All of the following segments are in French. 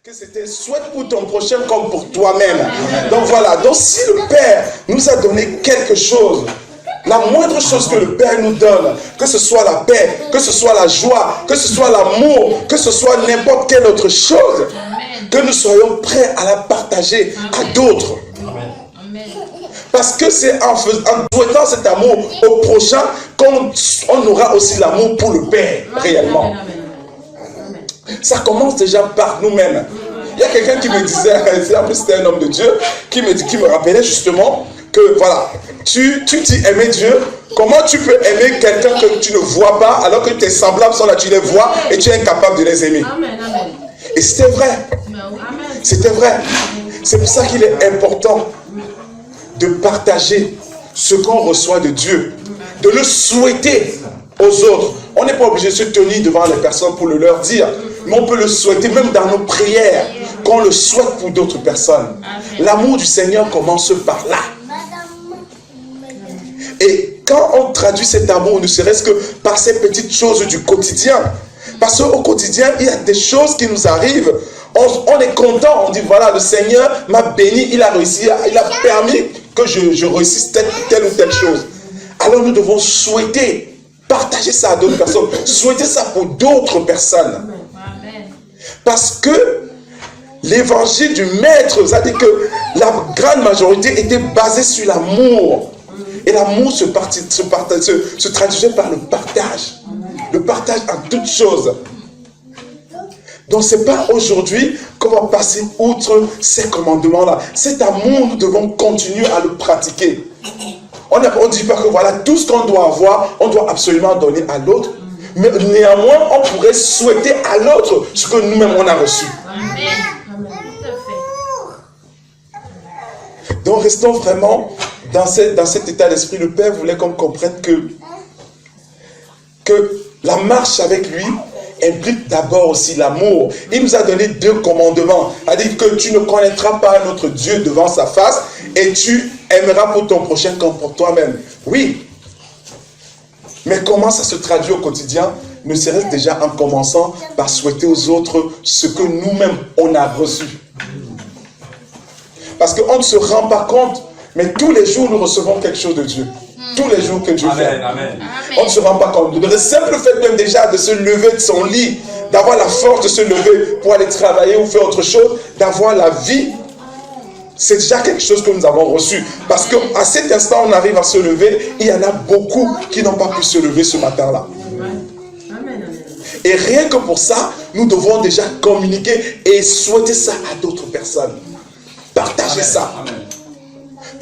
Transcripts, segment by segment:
que c'était souhaite pour ton prochain comme pour toi-même. Donc voilà, donc si le Père nous a donné quelque chose, la moindre chose que le Père nous donne, que ce soit la paix, que ce soit la joie, que ce soit l'amour, que ce soit n'importe quelle autre chose, que nous soyons prêts à la partager à d'autres. Parce que c'est en souhaitant cet amour au prochain qu'on aura aussi l'amour pour le Père réellement. Ça commence déjà par nous-mêmes. Il y a quelqu'un qui me disait, en plus c'était un homme de Dieu, qui me rappelait justement que voilà, tu dis aimer Dieu, comment tu peux aimer quelqu'un que tu ne vois pas alors que tes semblables sont là, tu les vois et tu es incapable de les aimer. Et c'était vrai. C'était vrai. C'est pour ça qu'il est important de partager ce qu'on reçoit de Dieu, de le souhaiter aux autres. On n'est pas obligé de se tenir devant les personnes pour le leur dire, mais on peut le souhaiter même dans nos prières, qu'on le souhaite pour d'autres personnes. L'amour du Seigneur commence par là. Et quand on traduit cet amour, ne serait-ce que par ces petites choses du quotidien, parce qu'au quotidien, il y a des choses qui nous arrivent, on est content, on dit voilà, le Seigneur m'a béni, il a réussi, il a permis que je réussisse telle ou telle chose. Alors nous devons souhaiter partager ça à d'autres personnes, souhaiter ça pour d'autres personnes. Parce que l'évangile du Maître, ça dit que la grande majorité était basée sur l'amour. Et l'amour se traduisait par le partage. Le partage en toutes choses. Donc ce n'est pas aujourd'hui qu'on va passer outre ces commandements-là. Cet amour, nous devons continuer à le pratiquer. On ne dit pas que voilà, tout ce qu'on doit avoir, on doit absolument donner à l'autre. Mais néanmoins, on pourrait souhaiter à l'autre ce que nous-mêmes on a reçu. Donc restons vraiment dans cet état d'esprit. Le Père voulait qu'on comprenne que la marche avec lui implique d'abord aussi l'amour. Il nous a donné 2 commandements. Il a dit que tu ne connaîtras pas notre Dieu devant sa face et tu aimeras pour ton prochain comme pour toi-même. Oui. Mais comment ça se traduit au quotidien? Ne serait-ce déjà en commençant par souhaiter aux autres ce que nous-mêmes on a reçu. Parce qu'on ne se rend pas compte, mais tous les jours nous recevons quelque chose de Dieu. Tous les jours que Dieu fait. On ne se rend pas compte. Le simple fait même déjà de se lever de son lit, d'avoir la force de se lever pour aller travailler ou faire autre chose, d'avoir la vie, c'est déjà quelque chose que nous avons reçu. Parce qu'à cet instant, on arrive à se lever, il y en a beaucoup qui n'ont pas pu se lever ce matin-là. Et rien que pour ça, nous devons déjà communiquer et souhaiter ça à d'autres personnes. Partager ça.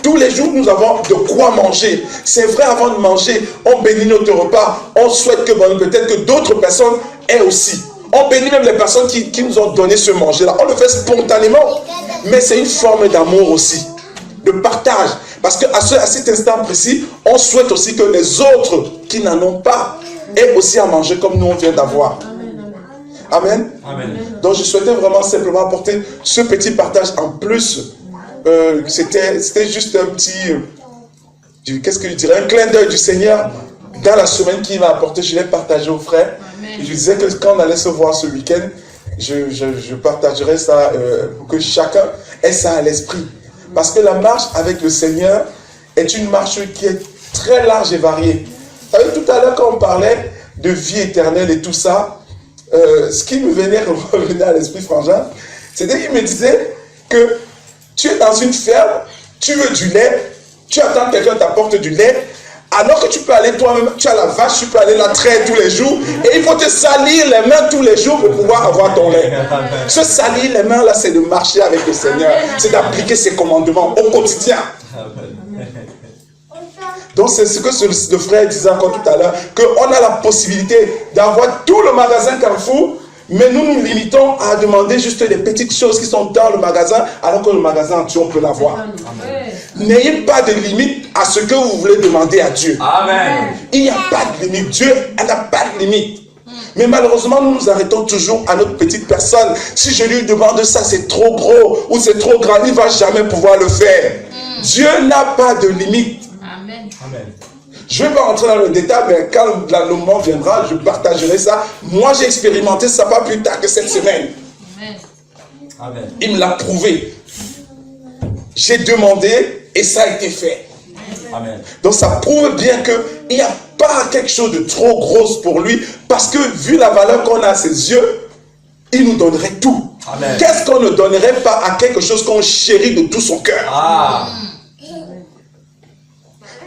Tous les jours, nous avons de quoi manger. C'est vrai, avant de manger, on bénit notre repas. On souhaite que peut-être que d'autres personnes aient aussi. On bénit même les personnes qui nous ont donné ce manger-là. On le fait spontanément. Mais c'est une forme d'amour aussi. De partage. Parce qu'à cet instant précis, on souhaite aussi que les autres qui n'en ont pas aient aussi à manger comme nous on vient d'avoir. Amen. Amen. Donc je souhaitais vraiment simplement apporter ce petit partage en plus. C'était juste un petit, qu'est-ce que je dirais, un clin d'œil du Seigneur dans la semaine qu'il m'a apporté. Je l'ai partagé aux frères. Je disais que quand on allait se voir ce week-end, je partagerai ça pour que chacun ait ça à l'esprit. Parce que la marche avec le Seigneur est une marche qui est très large et variée. Vous savez, tout à l'heure quand on parlait de vie éternelle et tout ça, ce qui me revenait à l'esprit, frangin, c'était qu'il me disait que tu es dans une ferme, tu veux du lait, tu attends que quelqu'un t'apporte du lait, alors que tu peux aller toi-même, tu as la vache, tu peux aller la traire tous les jours, et il faut te salir les mains tous les jours pour pouvoir avoir ton lait. Se salir les mains là, c'est de marcher avec le Seigneur, c'est d'appliquer ses commandements au quotidien. Donc c'est ce que le frère disait encore tout à l'heure, qu'on a la possibilité d'avoir tout le magasin Carrefour, mais nous nous limitons à demander juste des petites choses qui sont dans le magasin, alors que le magasin entier, on peut l'avoir. N'ayez pas de limite à ce que vous voulez demander à Dieu. Amen. Il n'y a pas de limite. Dieu n'a pas de limite. Mais malheureusement, nous nous arrêtons toujours à notre petite personne. Si je lui demande ça, c'est trop gros ou c'est trop grand, il ne va jamais pouvoir le faire. Dieu n'a pas de limite. Amen. Amen. Je ne vais pas rentrer dans le détail, mais quand le moment viendra, je partagerai ça. Moi, j'ai expérimenté ça pas plus tard que cette semaine. Amen. Amen. Il me l'a prouvé. J'ai demandé et ça a été fait. Amen. Donc ça prouve bien qu'il n'y a pas quelque chose de trop gros pour lui, parce que vu la valeur qu'on a à ses yeux, il nous donnerait tout. Qu'est-ce qu'on ne donnerait pas à quelque chose qu'on chérit de tout son cœur?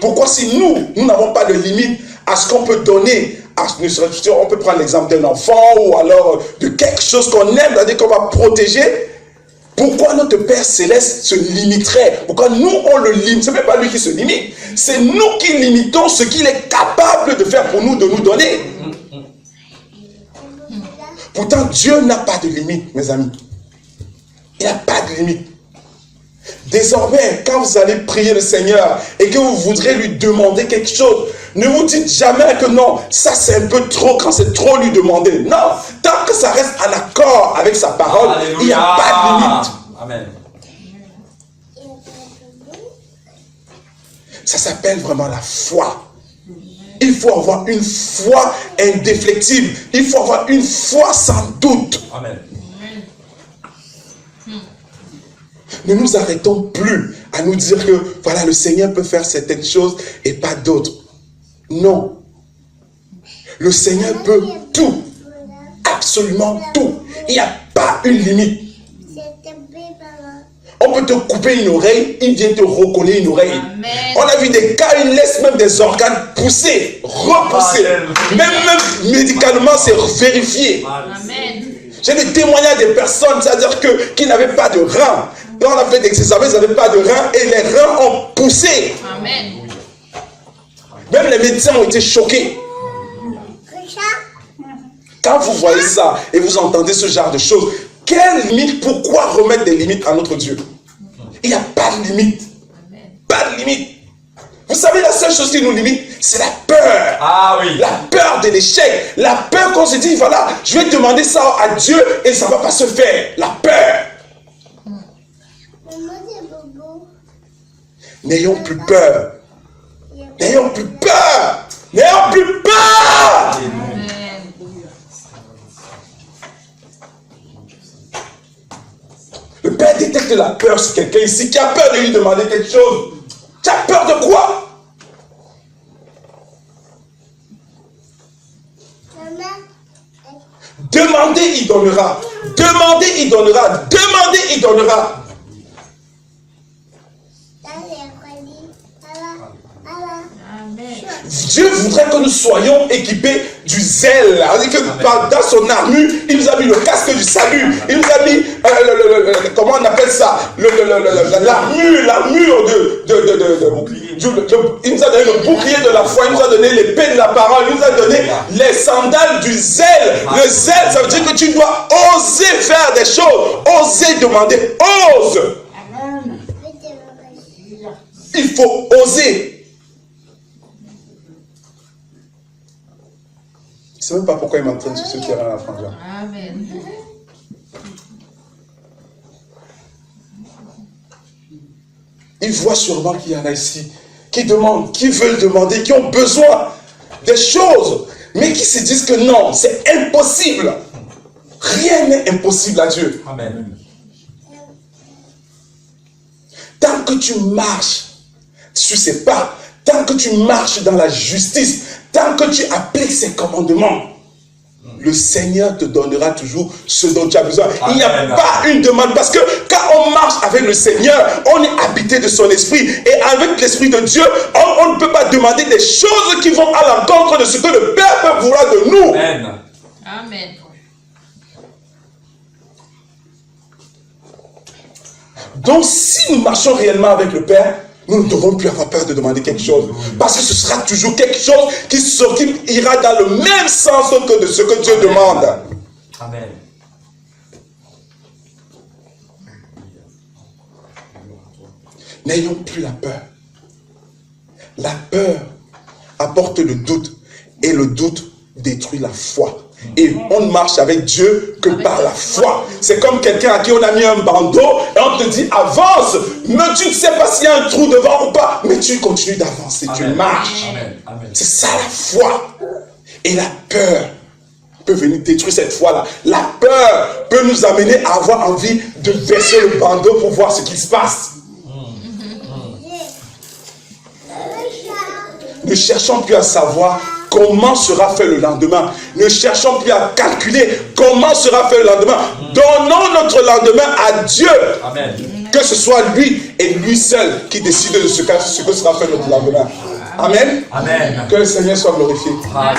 Pourquoi si nous n'avons pas de limite à ce qu'on peut donner, on peut prendre l'exemple d'un enfant ou alors de quelque chose qu'on aime, c'est-à-dire qu'on va protéger, pourquoi notre Père Céleste se limiterait? Pourquoi nous on le limite? Ce n'est même pas lui qui se limite, c'est nous qui limitons ce qu'il est capable de faire pour nous, de nous donner. Pourtant Dieu n'a pas de limite, mes amis. Il n'a pas de limite. Désormais, quand vous allez prier le Seigneur et que vous voudrez lui demander quelque chose, ne vous dites jamais que non, ça c'est un peu trop, quand c'est trop lui demander. Non, tant que ça reste en accord avec sa parole, il n'y a pas de limite. Amen. Ça s'appelle vraiment la foi. Il faut avoir une foi indéflectible. Il faut avoir une foi sans doute. Amen. Ne nous arrêtons plus à nous dire que voilà, le Seigneur peut faire certaines choses et pas d'autres. Non. Le Seigneur peut tout. Absolument tout. Il n'y a pas une limite. On peut te couper une oreille, il vient te recoller une oreille. Amen. On a vu des cas, il laisse même des organes pousser, repousser. Même médicalement, c'est vérifié. J'ai des témoignages des personnes, c'est-à-dire qui n'avaient pas de reins. Quand on a fait des examens, ils n'avaient pas de reins et les reins ont poussé. Amen. Même les médecins ont été choqués. Quand vous voyez ça et vous entendez ce genre de choses, quelle limite, pourquoi remettre des limites à notre Dieu? Il n'y a pas de limite. Pas de limite. Vous savez, la seule chose qui nous limite, c'est la peur. Ah oui. La peur de l'échec. La peur qu'on se dit, voilà, je vais demander ça à Dieu et ça ne va pas se faire. La peur. N'ayons plus peur. N'ayons plus peur. N'ayons plus peur. Le Père détecte la peur sur quelqu'un ici qui a peur de lui demander quelque chose. Tu as peur de quoi? Demandez, il donnera. Demandez, il donnera. Demandez, il donnera. Dieu voudrait que nous soyons équipés du zèle. Dans son armure, il nous a mis le casque du salut. Il nous a mis, comment on appelle ça, l'armure il nous a donné le bouclier de la foi, il nous a donné l'épée de la parole, il nous a donné les sandales du zèle. Le zèle, ça veut dire que tu dois oser faire des choses, oser demander, ose. Il faut oser. Je ne sais même pas pourquoi il m'entraîne sur ce terrain-là, François. Amen. Il voit sûrement qu'il y en a ici qui demandent, qui veulent demander, qui ont besoin des choses, mais qui se disent que non, c'est impossible. Rien n'est impossible à Dieu. Amen. Tant que tu marches sur ses pas, tant que tu marches dans la justice, tant que tu appliques ses commandements, le Seigneur te donnera toujours ce dont tu as besoin. Il n'y a pas une demande, parce que quand on marche avec le Seigneur, on est habité de son esprit, et avec l'esprit de Dieu, on ne peut pas demander des choses qui vont à l'encontre de ce que le Père peut vouloir de nous. Amen. Amen. Donc si nous marchons réellement avec le Père, nous ne devrons plus avoir peur de demander quelque chose. Parce que ce sera toujours quelque chose qui ira dans le même sens que de ce que Dieu demande. Amen. N'ayons plus la peur. La peur apporte le doute. Et le doute détruit la foi. Et on ne marche avec Dieu que par la foi. C'est comme quelqu'un à qui on a mis un bandeau et on te dit avance, mais tu ne sais pas s'il y a un trou devant ou pas, mais tu continues d'avancer, tu marches. C'est ça la foi. Et la peur peut venir détruire cette foi-là. La peur peut nous amener à avoir envie de verser le bandeau pour voir ce qui se passe. Ne cherchons plus à savoir comment sera fait le lendemain. Ne cherchons plus à calculer comment sera fait le lendemain. Donnons notre lendemain à Dieu. Amen. Que ce soit lui et lui seul qui décide de ce que sera fait notre lendemain. Amen. Amen. Que le Seigneur soit glorifié. Amen.